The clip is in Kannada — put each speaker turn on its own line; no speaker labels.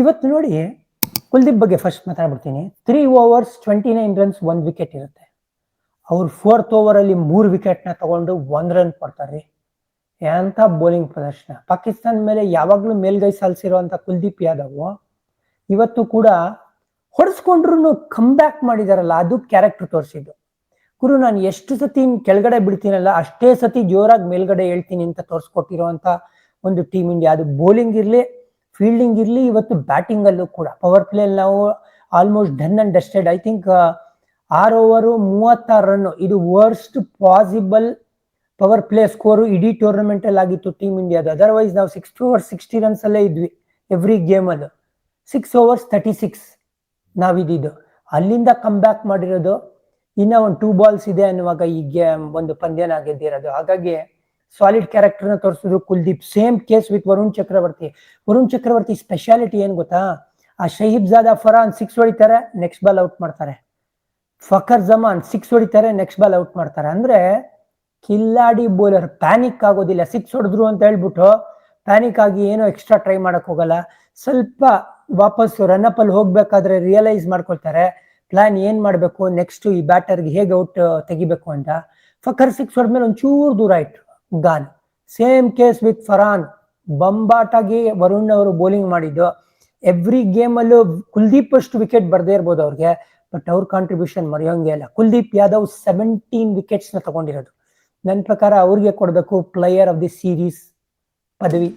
ಇವತ್ತು ನೋಡಿ, ಕುಲ್ದೀಪ್ ಬಗ್ಗೆ ಫಸ್ಟ್ ಮಾತಾಡ್ಬಿಡ್ತೀನಿ. 3 overs 29 ರನ್ಸ್ 1 ವಿಕೆಟ್ ಇರುತ್ತೆ. ಅವ್ರು 4th ಓವರಲ್ಲಿ 3 ವಿಕೆಟ್ನ ತಗೊಂಡು 1 ರನ್ ಕೊಡ್ತಾರೆ. ಎಂತ ಬೌಲಿಂಗ್ ಪ್ರದರ್ಶನ. ಪಾಕಿಸ್ತಾನ ಮೇಲೆ ಯಾವಾಗ್ಲೂ ಮೇಲ್ಗೈ ಸಾಲಿಸಿರುವಂತ ಕುಲ್ದೀಪ್ ಯಾದವ್ ಇವತ್ತು ಕೂಡ ಹೊಡೆಸ್ಕೊಂಡ್ರು ಕಮ್ ಬ್ಯಾಕ್ ಮಾಡಿದಾರಲ್ಲ, ಅದು ಕ್ಯಾರೆಕ್ಟರ್ ತೋರಿಸಿದ್ದು. ಗುರು, ನಾನು ಎಷ್ಟು ಸತಿ ಕೆಳಗಡೆ ಬಿಡ್ತೀನಲ್ಲ ಅಷ್ಟೇ ಸತಿ ಜೋರಾಗಿ ಮೇಲ್ಗಡೆ ಹೇಳ್ತೀನಿ ಅಂತ ತೋರಿಸ್ಕೊಟ್ಟಿರುವಂತ ಒಂದು ಟೀಮ್ ಇಂಡಿಯಾ. ಅದು ಬೌಲಿಂಗ್ ಇರ್ಲಿ, ಫೀಲ್ಡಿಂಗ್ ಇರ್ಲಿ, ಇವತ್ತು ಬ್ಯಾಟಿಂಗ್ ಅಲ್ಲೂ ಕೂಡ ಪವರ್ ಪ್ಲೇ ನಾವು almost done and dusted. I think 6 over 36 run, ಇದು worst possible power play score ಇಡೀ ಟೂರ್ನಮೆಂಟ್ ಅಲ್ಲಿ ಆಗಿತ್ತು ಟೀಮ್ ಇಂಡಿಯಾದ. ಅದರ್ವೈಸ್ ನಾವು 6 overs 60 ರನ್ಸ್ ಅಲ್ಲೇ ಇದ್ವಿ ಎವ್ರಿ ಗೇಮ್ ಅಲ್ಲಿ. 6 overs 36 ನಾವಿದ್ದು, ಅಲ್ಲಿಂದ ಕಮ್ ಬ್ಯಾಕ್ ಮಾಡಿರೋದು. ಇನ್ನ ಒಂದು 2 balls ಇದೆ ಅನ್ನುವಾಗ ಈಗ ಒಂದು ಪಂದ್ಯನ ಗೆದ್ದಿರೋದು. ಹಾಗಾಗಿ ಸಾಲಿಡ್ ಕ್ಯಾರೆಕ್ಟರ್ನ ತೋರಿಸಿದ್ರು Kuldeep. Same case with Varun Chakravarthy. Varun Chakravarthy speciality ಏನ್ ಗೊತ್ತಾ? ಆ ಶಹೀಬ್ ಜಾದಾ ಫರಾನ್ 6 ಹೊಡಿತಾರೆ, ನೆಕ್ಸ್ಟ್ ಬಾಲ್ ಔಟ್ ಮಾಡ್ತಾರೆ. ಫಖರ್ ಜಮಾನ್ 6 ಹೊಡಿತಾರೆ, ನೆಕ್ಸ್ಟ್ ಬಾಲ್ ಔಟ್ ಮಾಡ್ತಾರೆ. ಅಂದ್ರೆ ಕಿಲ್ಲಾಡಿ ಬೌಲರ್. ಪ್ಯಾನಿಕ್ ಆಗೋದಿಲ್ಲ. 6 ಹೊಡೆದ್ರು ಅಂತ ಹೇಳ್ಬಿಟ್ಟು ಪ್ಯಾನಿಕ್ ಆಗಿ ಏನೋ ಎಕ್ಸ್ಟ್ರಾ ಟ್ರೈ ಮಾಡಕ್ ಹೋಗಲ್ಲ. ಸ್ವಲ್ಪ ವಾಪಸ್ ರನ್ ಅಪ್ ಅಲ್ಲಿ ಹೋಗ್ಬೇಕಾದ್ರೆ ರಿಯಲೈಸ್ ಮಾಡ್ಕೊಳ್ತಾರೆ ಪ್ಲಾನ್ ಏನ್ ಮಾಡ್ಬೇಕು, ನೆಕ್ಸ್ಟ್ ಈ ಬ್ಯಾಟರ್ಗೆ ಹೇಗೆ ಔಟ್ ತೆಗಿಬೇಕು ಅಂತ. ಫಖರ್ 6 ಹೊಡೆದ್ಮೇಲೆ ಒಂಚೂರು ದೂರ ಇಟ್ಟು gone. Same case with Farhan. ಬಂಬಾಟ್ ಆಗಿ ವರುಣ್ ಅವರು ಬೌಲಿಂಗ್ ಮಾಡಿದ್ದು. ಎವ್ರಿ ಗೇಮ್ ಅಲ್ಲೂ ಕುಲ್ದೀಪ್ ಅಷ್ಟು ವಿಕೆಟ್ ಬರ್ದೇ ಇರ್ಬೋದು ಅವ್ರಿಗೆ, ಬಟ್ ಅವ್ರ ಕಾಂಟ್ರಿಬ್ಯೂಷನ್ ಮರೆಯೋಂಗೆ ಇಲ್ಲ. ಕುಲ್ದೀಪ್ ಯಾದವ್ 17 ವಿಕೆಟ್ಸ್ ನ ತಗೊಂಡಿರೋದು. ನನ್ನ ಪ್ರಕಾರ ಅವ್ರಿಗೆ ಕೊಡಬೇಕು ಪ್ಲೇಯರ್ ಆಫ್ ದಿ ಸೀರೀಸ್ ಪದವಿ.